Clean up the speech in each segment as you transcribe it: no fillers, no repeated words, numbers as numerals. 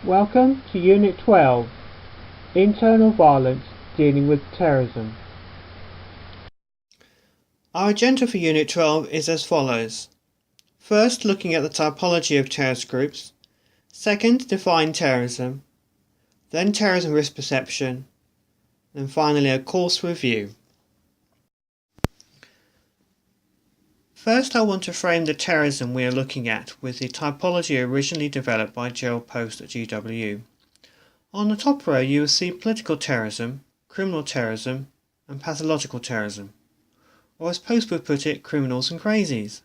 Welcome to Unit 12, Internal Violence Dealing with Terrorism. Our agenda for Unit 12 is as follows. First, looking at the typology of terrorist groups. Second, define terrorism. Then terrorism risk perception. And finally, a course review. First, I want to frame the terrorism we are looking at with the typology originally developed by Gerald Post at GW. On the top row you will see political terrorism, criminal terrorism, and pathological terrorism. Or as Post would put it, criminals and crazies.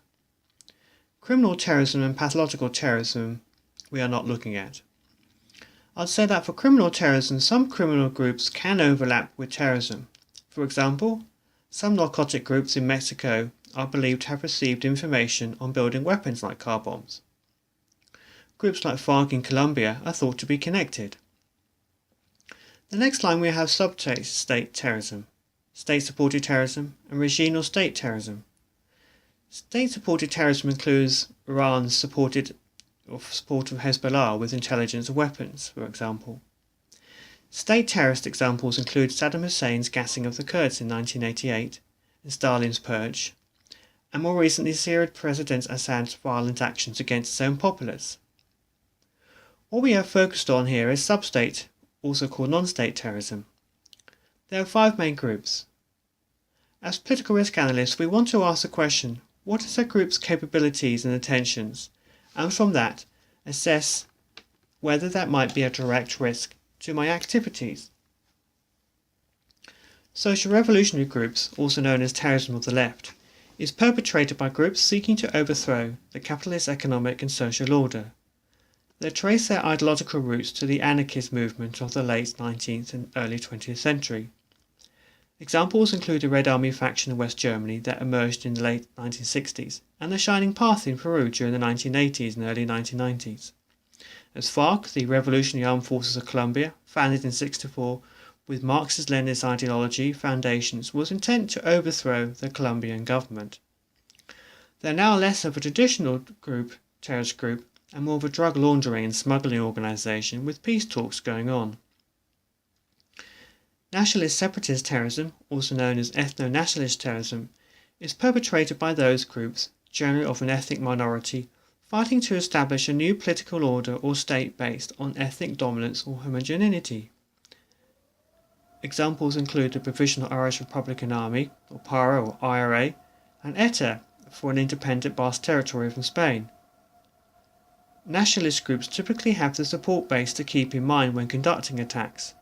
Criminal terrorism and pathological terrorism we are not looking at. I'd say that for criminal terrorism, some criminal groups can overlap with terrorism. For example, some narcotic groups in Mexico are believed to have received information on building weapons like car bombs. Groups like FARC in Colombia are thought to be connected. The next line we have sub-state terrorism, state-supported terrorism, and regional state terrorism. State-supported terrorism includes Iran's support of Hezbollah with intelligence and weapons, for example. State terrorist examples include Saddam Hussein's gassing of the Kurds in 1988 and Stalin's purge, and more recently Syrian President Assad's violent actions against his own populace. What we have focused on here is sub-state, also called non-state terrorism. There are 5 main groups. As political risk analysts, we want to ask the question, what is a group's capabilities and intentions, and from that, assess whether that might be a direct risk to my activities. Social revolutionary groups, also known as terrorism of the left, is perpetrated by groups seeking to overthrow the capitalist economic and social order. They trace their ideological roots to the anarchist movement of the late 19th and early 20th century. Examples include the Red Army faction in West Germany that emerged in the late 1960s, and the Shining Path in Peru during the 1980s and early 1990s. As FARC, the Revolutionary Armed Forces of Colombia, founded in 1964 with Marxist-Leninist ideology foundations, was intent to overthrow the Colombian government. They are now less of a traditional terrorist group, and more of a drug laundering and smuggling organisation with peace talks going on. Nationalist separatist terrorism, also known as ethno-nationalist terrorism, is perpetrated by those groups, generally of an ethnic minority, fighting to establish a new political order or state based on ethnic dominance or homogeneity. Examples include the Provisional Irish Republican Army, or PARA or IRA, and ETA for an independent Basque territory from Spain. Nationalist groups typically have the support base to keep in mind when conducting attacks.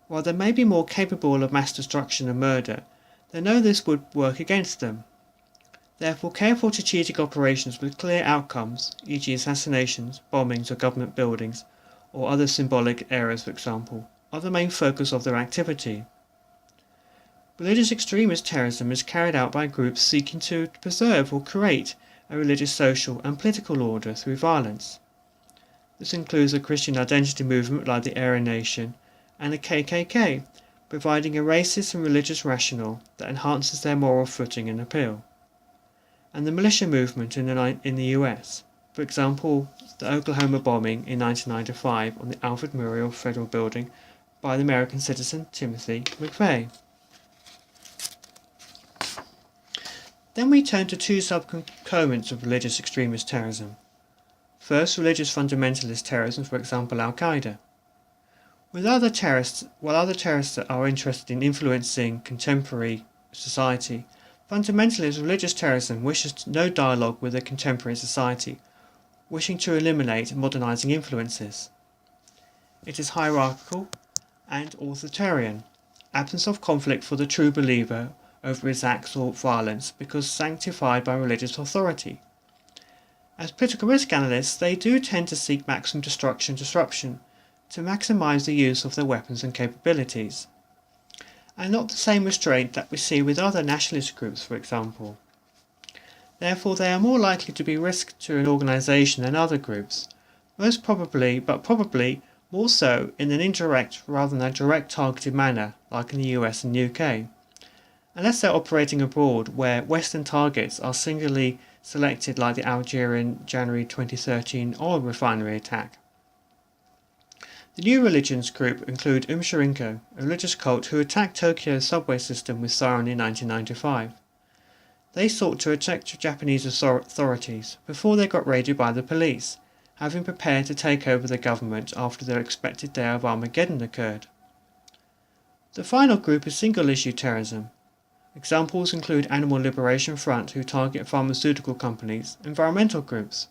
While they may be more capable of mass destruction and murder, they know this would work against them. Therefore, careful strategic operations with clear outcomes, e.g. assassinations, bombings of government buildings, or other symbolic errors for example, are the main focus of their activity. Religious extremist terrorism is carried out by groups seeking to preserve or create a religious, social and political order through violence. This includes a Christian identity movement like the Aryan Nation and the KKK, providing a racist and religious rationale that enhances their moral footing and appeal. And the militia movement in the US, for example, the Oklahoma bombing in 1995 on the Alfred Murrah Federal Building by the American citizen Timothy McVeigh. Then we turn to 2 subcomponents of religious extremist terrorism. First, religious fundamentalist terrorism, for example Al-Qaeda. While other terrorists are interested in influencing contemporary society, fundamentalist religious terrorism wishes no dialogue with a contemporary society, wishing to eliminate modernizing influences. It is hierarchical and authoritarian, absence of conflict for the true believer over his acts or violence because sanctified by religious authority. As political risk analysts, they do tend to seek maximum destruction and disruption to maximize the use of their weapons and capabilities, and not the same restraint that we see with other nationalist groups, for example. Therefore, they are more likely to be risk to an organization than other groups, most probably, but probably more so in an indirect rather than a direct targeted manner, like in the US and UK. Unless they're operating abroad where Western targets are singularly selected like the Algerian January 2013 oil refinery attack. The new religions group include Umshirinko, a religious cult who attacked Tokyo's subway system with sarin in 1995. They sought to attack Japanese authorities before they got raided by the police, having prepared to take over the government after their expected day of Armageddon occurred. The final group is single-issue terrorism. Examples include Animal Liberation Front, who target pharmaceutical companies, environmental groups.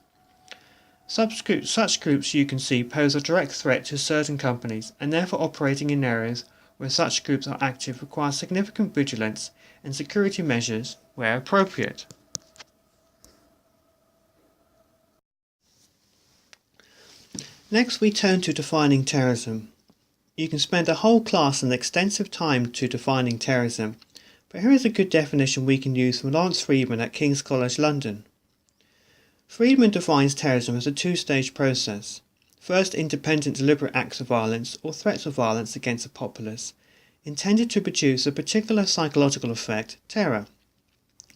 Such groups, you can see, pose a direct threat to certain companies, and therefore operating in areas where such groups are active require significant vigilance and security measures where appropriate. Next, we turn to defining terrorism. You can spend a whole class and extensive time to defining terrorism, but here is a good definition we can use from Lawrence Freedman at King's College London. Freedman defines terrorism as a two-stage process. First, independent deliberate acts of violence or threats of violence against the populace, intended to produce a particular psychological effect, terror,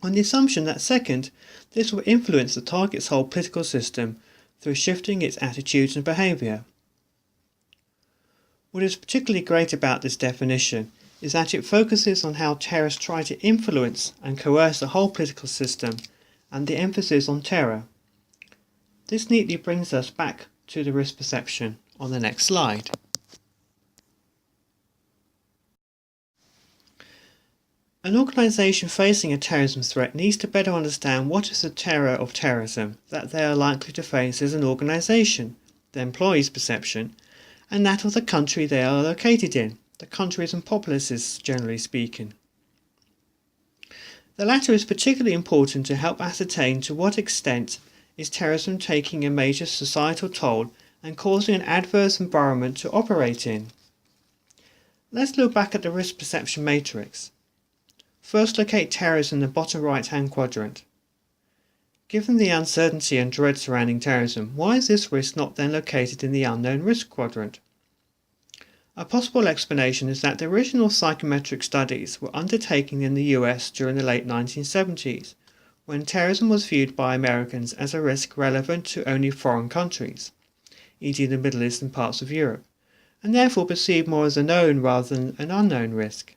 on the assumption that second, this will influence the target's whole political system through shifting its attitudes and behaviour. What is particularly great about this definition is that it focuses on how terrorists try to influence and coerce the whole political system, and the emphasis on terror. This neatly brings us back to the risk perception on the next slide. An organisation facing a terrorism threat needs to better understand what is the terror of terrorism that they are likely to face as an organisation, their employees' perception, and that of the country they are located in, the countries and populaces generally speaking. The latter is particularly important to help ascertain to what extent is terrorism taking a major societal toll and causing an adverse environment to operate in. Let's look back at the risk perception matrix. First, locate terrorism in the bottom right-hand quadrant. Given the uncertainty and dread surrounding terrorism, why is this risk not then located in the unknown risk quadrant? A possible explanation is that the original psychometric studies were undertaken in the US during the late 1970s, when terrorism was viewed by Americans as a risk relevant to only foreign countries, e.g. the Middle East and parts of Europe, and therefore perceived more as a known rather than an unknown risk.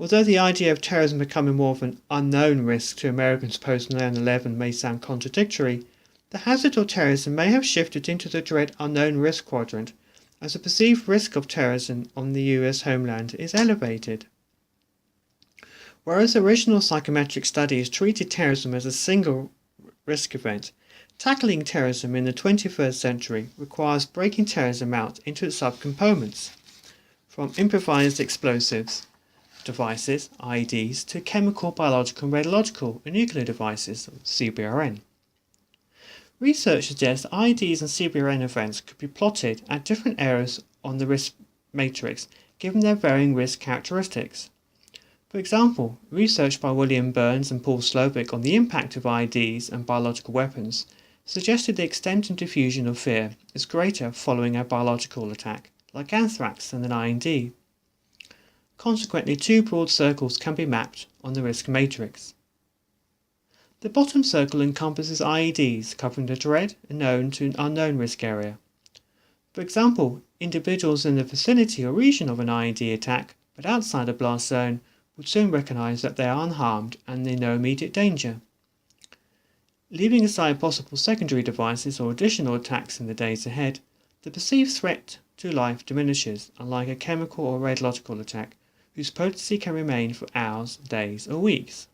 Although the idea of terrorism becoming more of an unknown risk to Americans post 9/11 may sound contradictory, the hazard of terrorism may have shifted into the dread unknown risk quadrant, as the perceived risk of terrorism on the US homeland is elevated. Whereas original psychometric studies treated terrorism as a single risk event, tackling terrorism in the 21st century requires breaking terrorism out into its subcomponents, from improvised explosives devices, IEDs, to chemical, biological, and radiological and nuclear devices, CBRN. Research suggests IEDs and CBRN events could be plotted at different areas on the risk matrix given their varying risk characteristics. For example, research by William Burns and Paul Slovic on the impact of IEDs and biological weapons suggested the extent and diffusion of fear is greater following a biological attack, like anthrax, than an IED. Consequently, two broad circles can be mapped on the risk matrix. The bottom circle encompasses IEDs, covering the dread and known to unknown risk area. For example, individuals in the vicinity or region of an IED attack, but outside a blast zone, would soon recognise that they are unharmed and in no immediate danger. Leaving aside possible secondary devices or additional attacks in the days ahead, the perceived threat to life diminishes, unlike a chemical or radiological attack, whose potency can remain for hours, days, or weeks.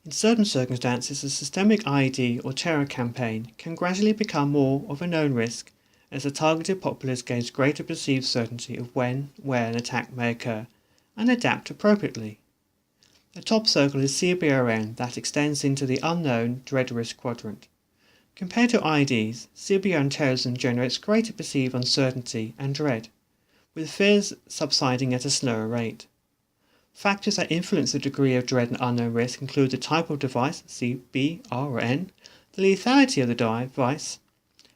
In certain circumstances, a systemic IED or terror campaign can gradually become more of a known risk as the targeted populace gains greater perceived certainty of when, where an attack may occur, and adapt appropriately. The top circle is CBRN that extends into the unknown dread risk quadrant. Compared to IEDs, CBRN terrorism generates greater perceived uncertainty and dread, with fears subsiding at a slower rate. Factors that influence the degree of dread and unknown risk include the type of device, C, B, R, or N, the lethality of the device,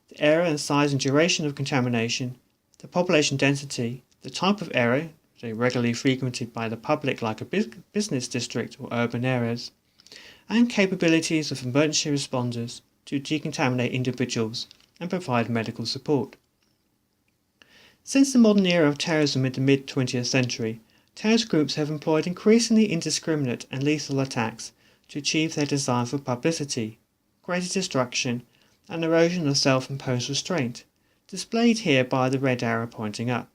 the area and size and duration of contamination, the population density, the type of area, say regularly frequented by the public like a business district or urban areas, and capabilities of emergency responders to decontaminate individuals and provide medical support. Since the modern era of terrorism in the mid-20th century, terrorist groups have employed increasingly indiscriminate and lethal attacks to achieve their desire for publicity, greater destruction, and erosion of self-imposed restraint, displayed here by the red arrow pointing up.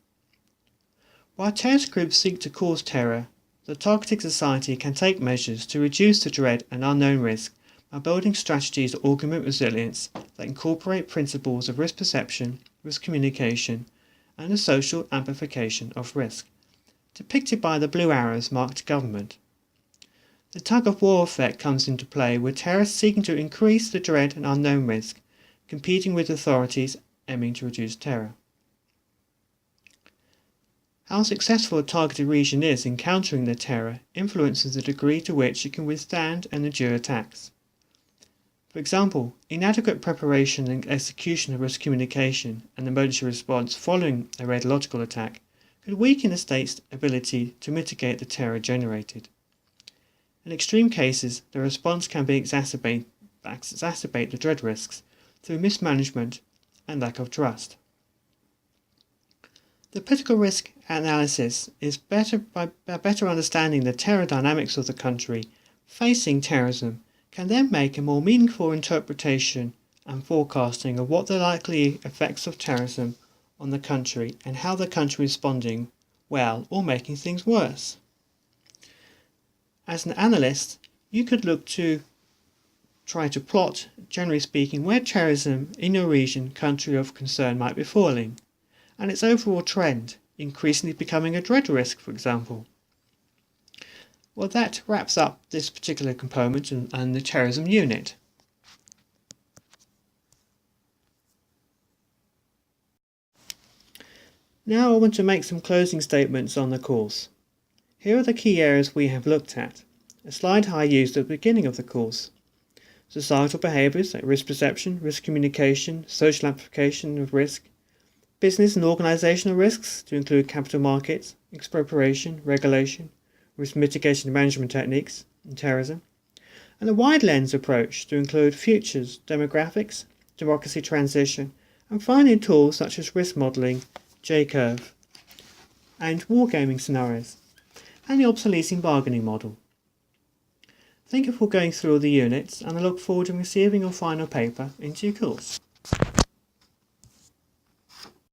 While terrorist groups seek to cause terror, the targeting society can take measures to reduce the dread and unknown risk by building strategies that augment resilience that incorporate principles of risk perception, risk communication, and the social amplification of risk, depicted by the blue arrows marked government. The tug-of-war effect comes into play with terrorists seeking to increase the dread and unknown risk, competing with authorities aiming to reduce terror. How successful a targeted region is in countering the terror influences the degree to which it can withstand and endure attacks. For example, inadequate preparation and execution of risk communication and emergency response following a radiological attack could weaken a state's ability to mitigate the terror generated. In extreme cases, the response can exacerbate the dread risks through mismanagement and lack of trust. The political risk analysis is better by better understanding the terror dynamics of the country facing terrorism, can then make a more meaningful interpretation and forecasting of what the likely effects of terrorism on the country and how the country is responding well or making things worse. As an analyst, you could look to try to plot, generally speaking, where terrorism in your region, country of concern might be falling, and its overall trend, increasingly becoming a dread risk, for example. Well, that wraps up this particular component and the terrorism unit. Now I want to make some closing statements on the course. Here are the key areas we have looked at. A slide I used at the beginning of the course. Societal behaviours like risk perception, risk communication, social amplification of risk, business and organisational risks to include capital markets, expropriation, regulation, risk mitigation and management techniques, and terrorism, and a wide lens approach to include futures, demographics, democracy transition, and finally tools such as risk modelling, J-curve, and wargaming scenarios, and the obsoleting bargaining model. Thank you for going through all the units, and I look forward to receiving your final paper in due course.